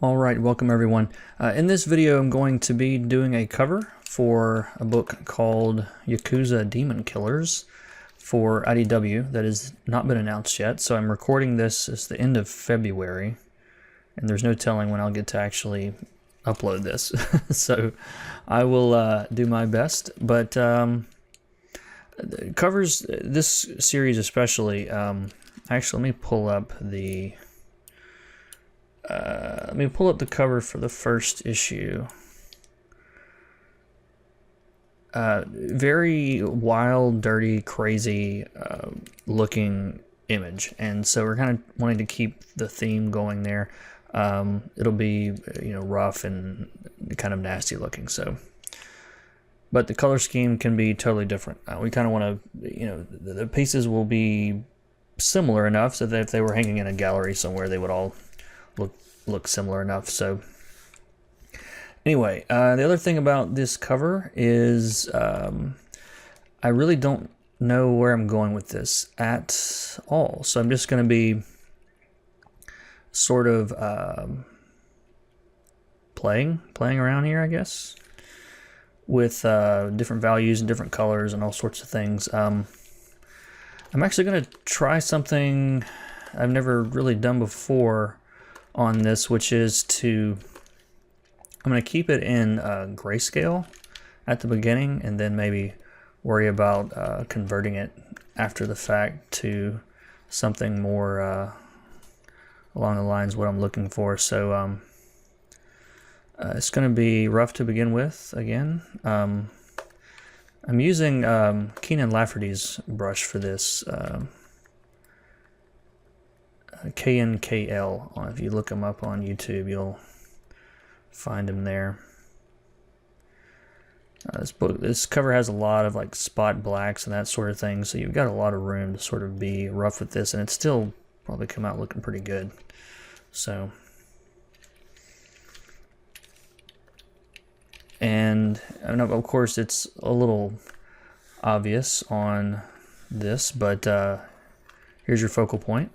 Alright, welcome everyone. In this video I'm going to be doing a cover for a book called Yakuza Demon Killers for IDW that has not been announced yet, so I'm recording this as the end of February, and there's no telling when I'll get to actually upload this. So I will do my best, but covers, this series especially, actually let me pull up the cover for the first issue. Very wild, dirty, crazy looking image, and so we're kind of wanting to keep the theme going there. It'll be, rough and kind of nasty looking, so. But the color scheme can be totally different. We kind of want to, the pieces will be similar enough so that if they were hanging in a gallery somewhere, they would all look similar enough. So anyway, the other thing about this cover is I really don't know where I'm going with this at all. So I'm just going to be sort of playing around here, I guess, with different values and different colors and all sorts of things. I'm actually going to try something I've never really done before on this, which is I'm going to keep it in grayscale at the beginning and then maybe worry about converting it after the fact to something more along the lines of what I'm looking for. So it's going to be rough to begin with again. I'm using Keenan Lafferty's brush for this, KNKL. If you look him up on YouTube, you'll find him there. This cover has a lot of like spot blacks and that sort of thing, so you've got a lot of room to sort of be rough with this, and it's still probably come out looking pretty good. So, and of course it's a little obvious on this, but here's your focal point.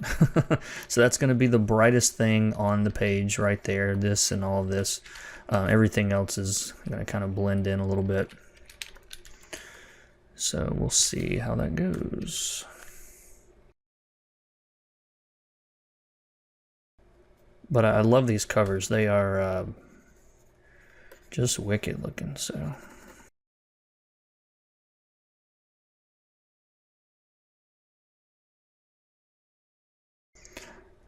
So that's going to be the brightest thing on the page right there, this and all of this. Everything else is going to kind of blend in a little bit. So we'll see how that goes. But I love these covers. They are just wicked looking. So.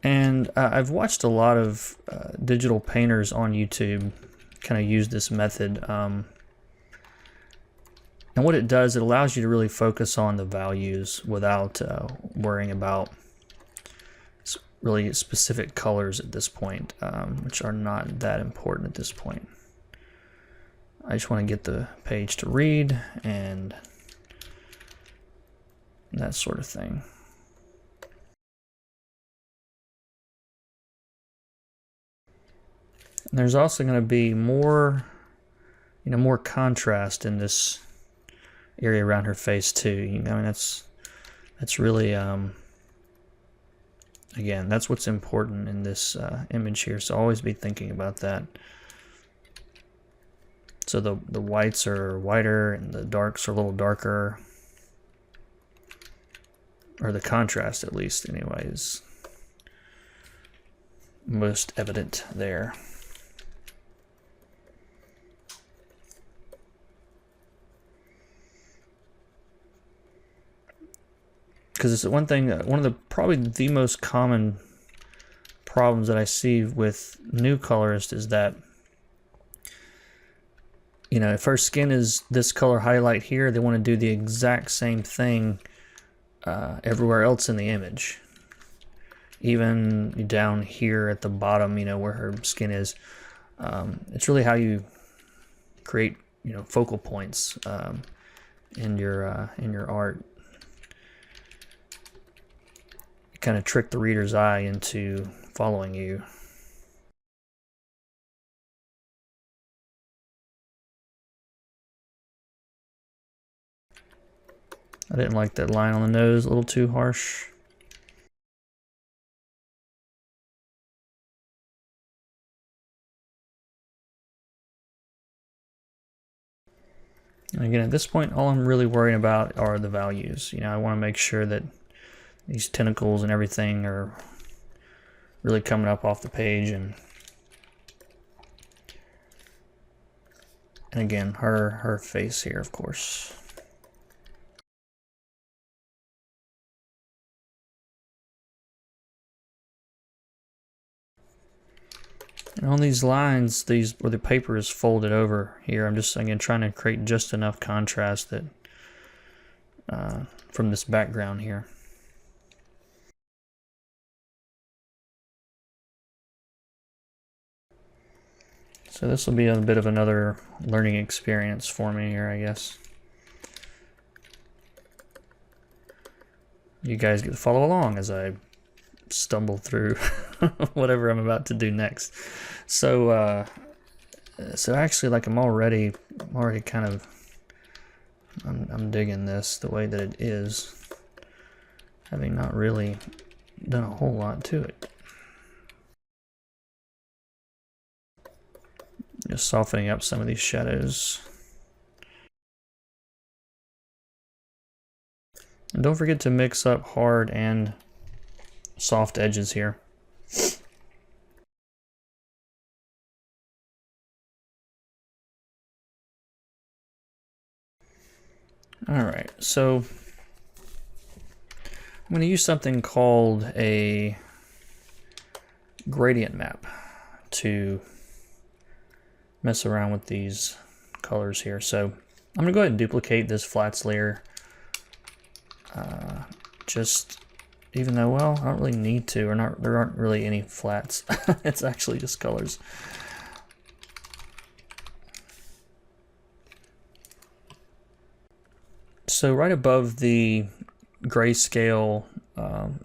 And I've watched a lot of digital painters on YouTube kind of use this method. And what it does, it allows you to really focus on the values without worrying about really specific colors at this point, which are not that important at this point. I just want to get the page to read and that sort of thing. And there's also going to be more, more contrast in this area around her face too. I mean, that's really, again, that's what's important in this image here. So always be thinking about that. So the whites are whiter and the darks are a little darker, or the contrast at least, anyway, is most evident there. Because it's one thing, one of the probably the most common problems that I see with new colorists is that, if her skin is this color highlight here, they want to do the exact same thing everywhere else in the image. Even down here at the bottom, where her skin is. It's really how you create, focal points in your art. Kind of trick the reader's eye into following you. I didn't like that line on the nose, a little too harsh. And again, at this point, all I'm really worrying about are the values. You know, I want to make sure that these tentacles and everything are really coming up off the page. And again, her face here, of course. And on these lines, where the paper is folded over here, I'm just again trying to create just enough contrast that from this background here. So this will be a bit of another learning experience for me here, I guess. You guys get to follow along as I stumble through whatever I'm about to do next. So actually, like I'm already kind of I'm digging this the way that it is, having not really done a whole lot to it. Just softening up some of these shadows. And don't forget to mix up hard and soft edges here. Alright, so I'm going to use something called a gradient map to mess around with these colors here. So I'm going to go ahead and duplicate this flats layer. Just even though, well, I don't really need to, or not, there aren't really any flats. It's actually just colors. So right above the grayscale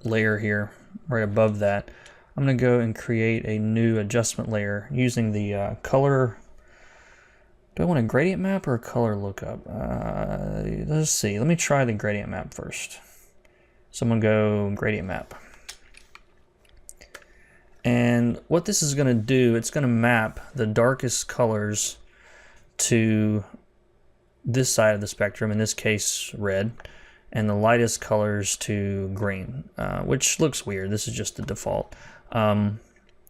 layer here, right above that, I'm going to go and create a new adjustment layer using the color. Do I want a gradient map or a color lookup? Let's see. Let me try the gradient map first. So I'm going to go gradient map. And what this is going to do, it's going to map the darkest colors to this side of the spectrum, in this case red, and the lightest colors to green, which looks weird. This is just the default. And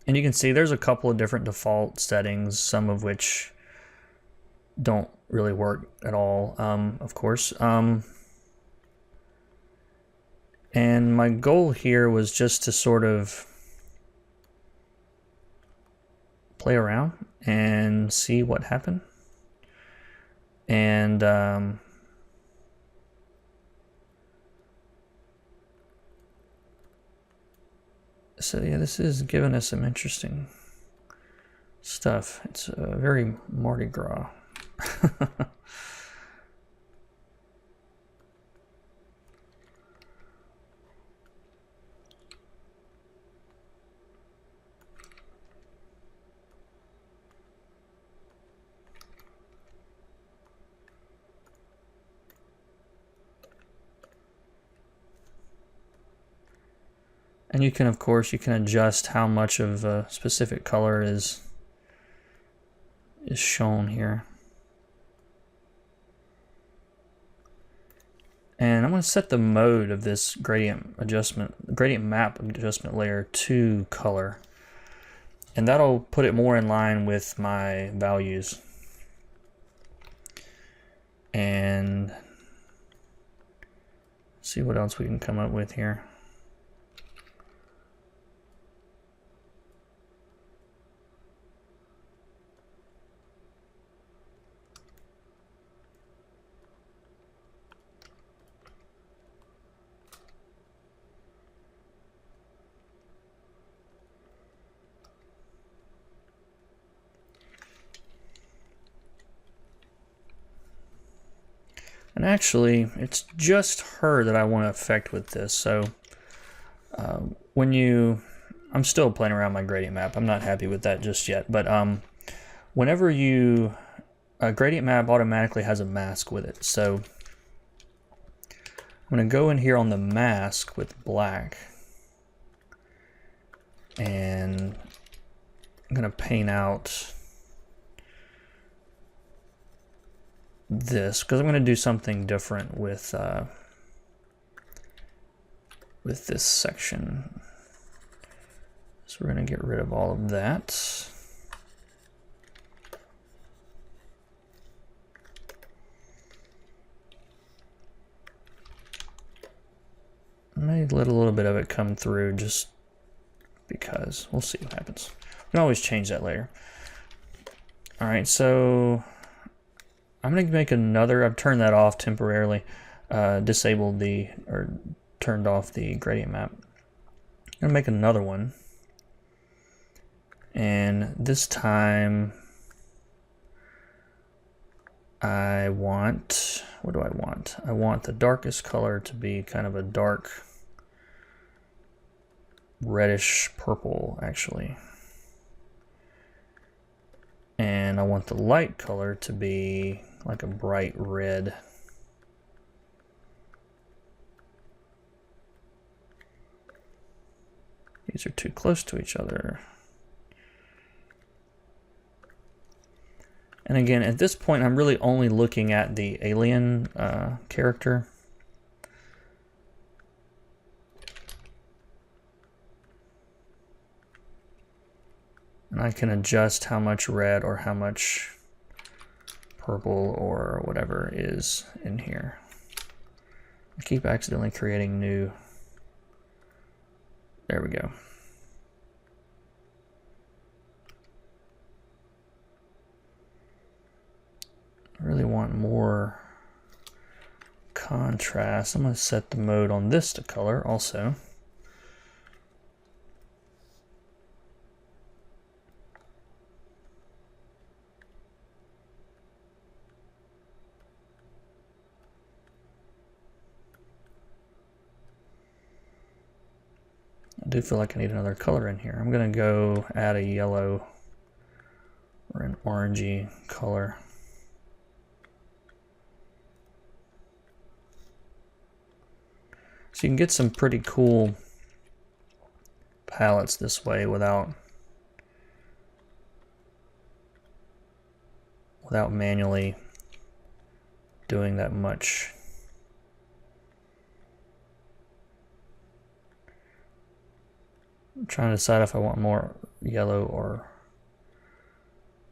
you can see there's a couple of different default settings, some of which don't really work at all, of course. And my goal here was just to sort of play around and see what happened. And so yeah, this is giving us some interesting stuff. It's very Mardi Gras. And you can, of course, you can adjust how much of a specific color is shown here. And I'm going to set the mode of this gradient map adjustment layer to color. And that'll put it more in line with my values. And see what else we can come up with here. And actually, it's just her that I want to affect with this. So I'm still playing around my gradient map. I'm not happy with that just yet. But whenever a gradient map automatically has a mask with it. So I'm going to go in here on the mask with black. And I'm going to paint out this, because I'm going to do something different with this section. So we're going to get rid of all of that. I may let a little bit of it come through just because. We'll see what happens. We can always change that later. All right, so I'm going to make another. I've turned that off temporarily, disabled or turned off the gradient map. I'm going to make another one. And this time I want, what do I want? I want the darkest color to be kind of a dark reddish purple, actually. And I want the light color to be like a bright red. These are too close to each other. And again, at this point, I'm really only looking at the alien character. And I can adjust how much red or how much purple or whatever is in here. I keep accidentally creating new. There we go. I really want more contrast. I'm going to set the mode on this to color also. I do feel like I need another color in here. I'm going to go add a yellow or an orangey color. So you can get some pretty cool palettes this way without manually doing that much. I'm trying to decide if I want more yellow or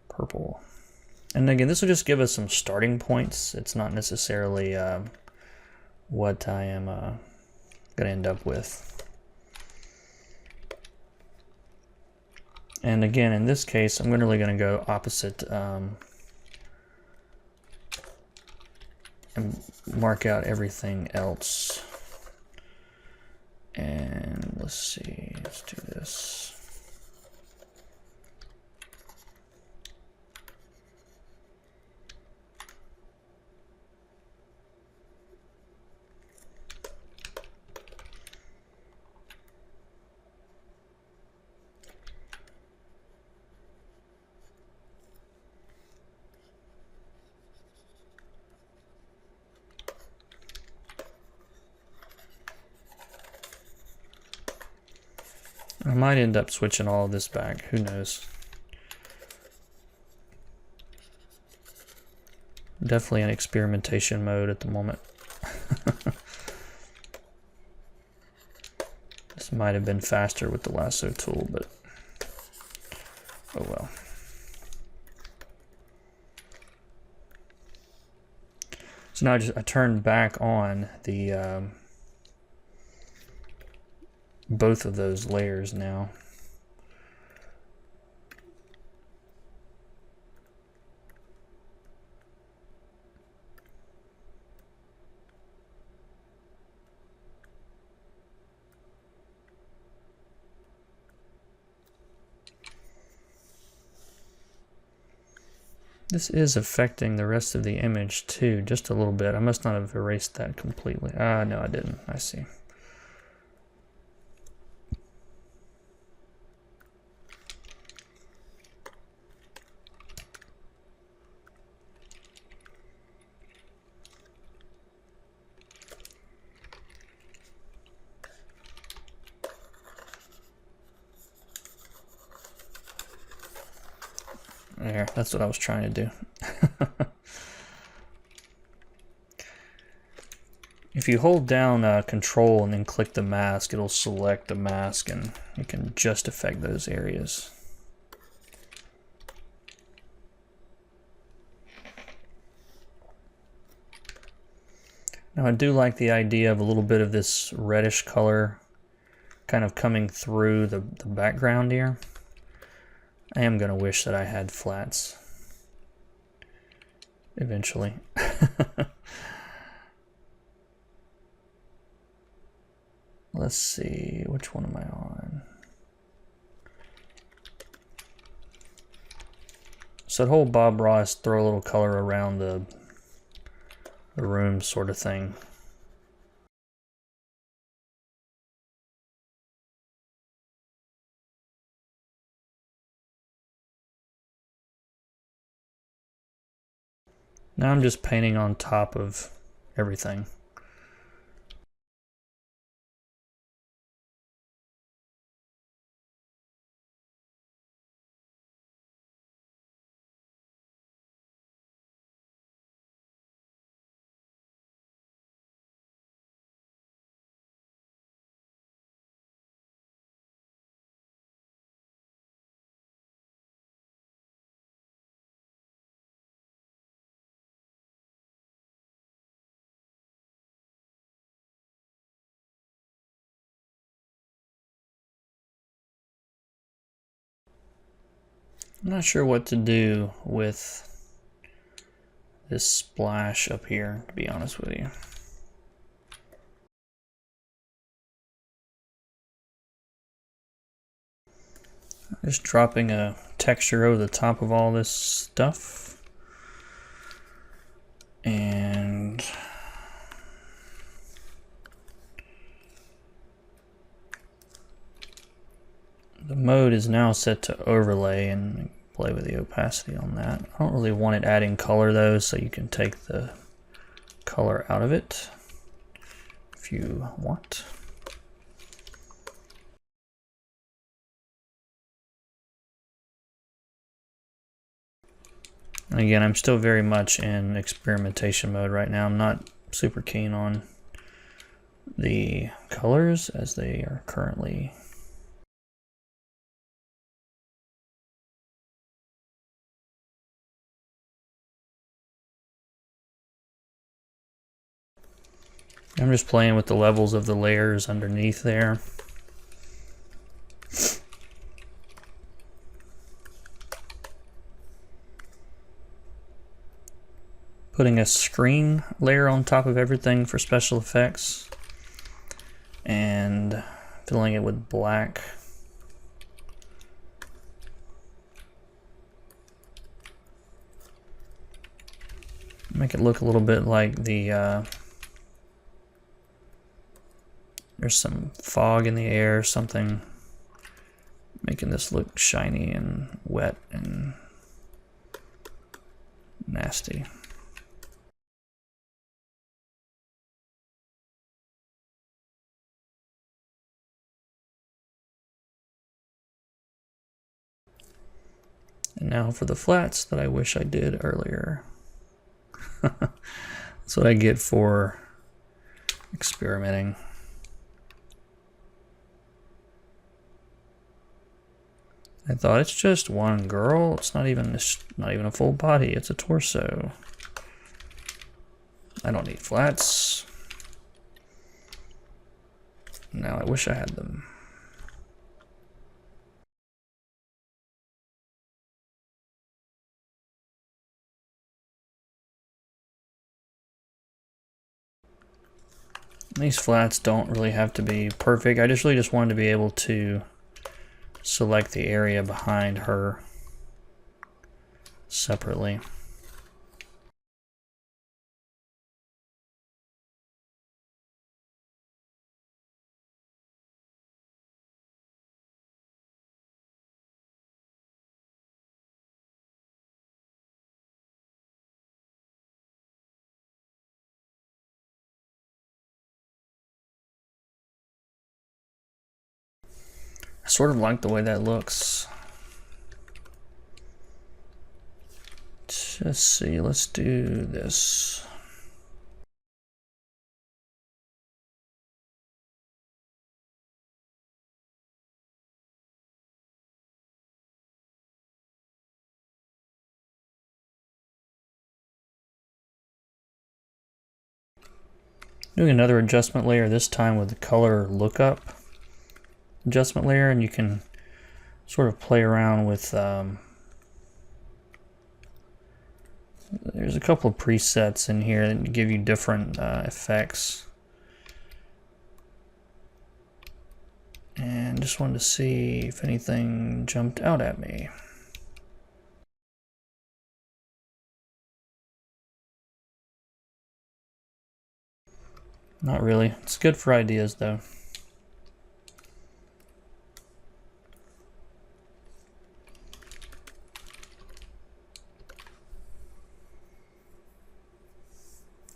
purple. And again, this will just give us some starting points. It's not necessarily what I am going to end up with. And again, in this case, I'm really going to go opposite and mark out everything else. And let's see, let's do this. I might end up switching all of this back, who knows. Definitely in experimentation mode at the moment. This might have been faster with the lasso tool, but oh well. So now I turned back on the both of those layers now. This is affecting the rest of the image too, just a little bit. I must not have erased that completely. Ah, no, I didn't. I see. There, that's what I was trying to do. If you hold down Control and then click the mask, it'll select the mask and you can just affect those areas. Now I do like the idea of a little bit of this reddish color kind of coming through the background here. I am going to wish that I had flats eventually. Let's see, which one am I on? So the whole Bob Ross throw a little color around the room sort of thing. Now I'm just painting on top of everything. I'm not sure what to do with this splash up here, to be honest with you. Just dropping a texture over the top of all this stuff. And the mode is now set to overlay, and play with the opacity on that. I don't really want it adding color though, so you can take the color out of it if you want. And again, I'm still very much in experimentation mode right now. I'm not super keen on the colors as they are currently. I'm just playing with the levels of the layers underneath there. Putting a screen layer on top of everything for special effects and filling it with black. Make it look a little bit like the there's some fog in the air, something making this look shiny and wet and nasty. And now for the flats that I wish I did earlier. That's what I get for experimenting. I thought it's just one girl. It's not even a full body. It's a torso. I don't need flats. Now I wish I had them. These flats don't really have to be perfect. I really just wanted to be able to select the area behind her separately. I sort of like the way that looks. Let's see, let's do this. Doing another adjustment layer, this time with the color lookup adjustment layer, and you can sort of play around with there's a couple of presets in here that give you different effects. And just wanted to see if anything jumped out at me. Not really. It's good for ideas though.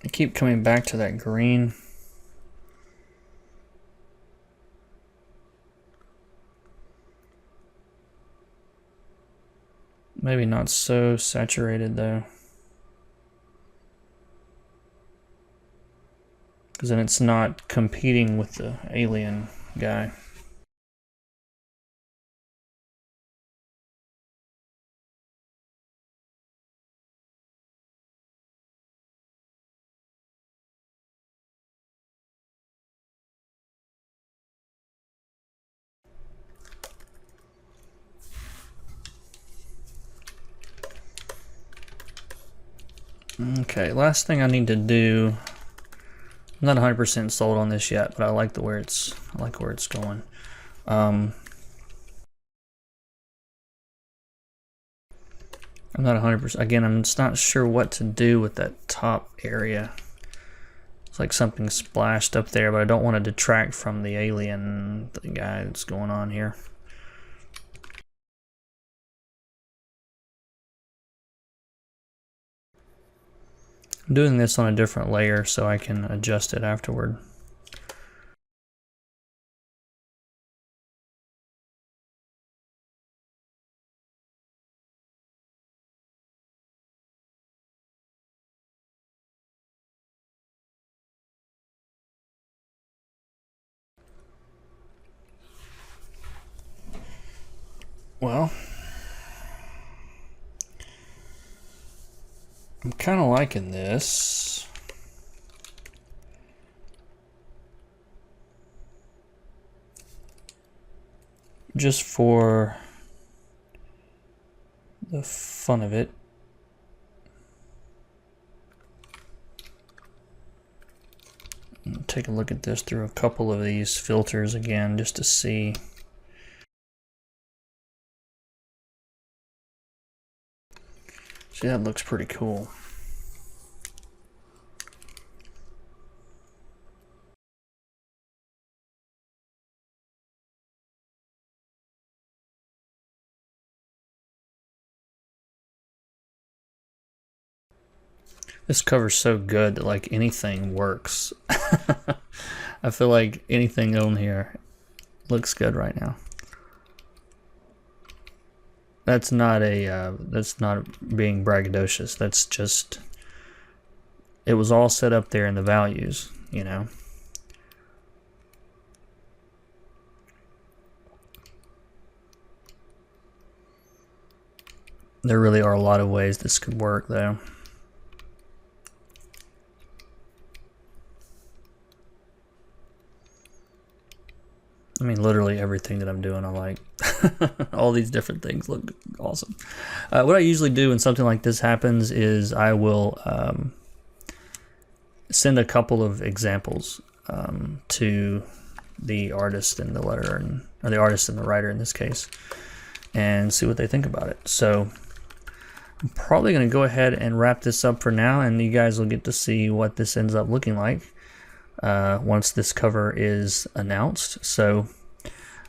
I keep coming back to that green. Maybe not so saturated though, because then it's not competing with the alien guy. Okay, last thing I need to do. I'm not 100% sold on this yet, but I like where it's going. I'm not 100%. Again, I'm just not sure what to do with that top area. It's like something splashed up there, but I don't want to detract from the alien guy that's going on here. I'm doing this on a different layer so I can adjust it afterward. Well, I'm kind of liking this. Just for the fun of it. Take a look at this through a couple of these filters again just to see. See, that looks pretty cool. This cover's so good that like anything works. I feel like anything on here looks good right now. That's not being braggadocious. That's just, it was all set up there in the values, you know. There really are a lot of ways this could work though. I mean, literally everything that I'm doing I like. All these different things look awesome. What I usually do when something like this happens is I will send a couple of examples to the artist and the letterer, or the artist and the writer in this case, and see what they think about it. So I'm probably going to go ahead and wrap this up for now, and you guys will get to see what this ends up looking like once this cover is announced. So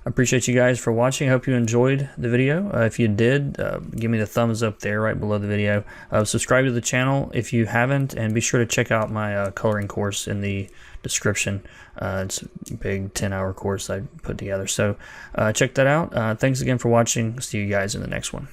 I appreciate you guys for watching. I hope you enjoyed the video. If you did, give me the thumbs up there right below the video. Subscribe to the channel if you haven't, and be sure to check out my coloring course in the description. It's a big 10-hour course I put together. So check that out. Thanks again for watching. See you guys in the next one.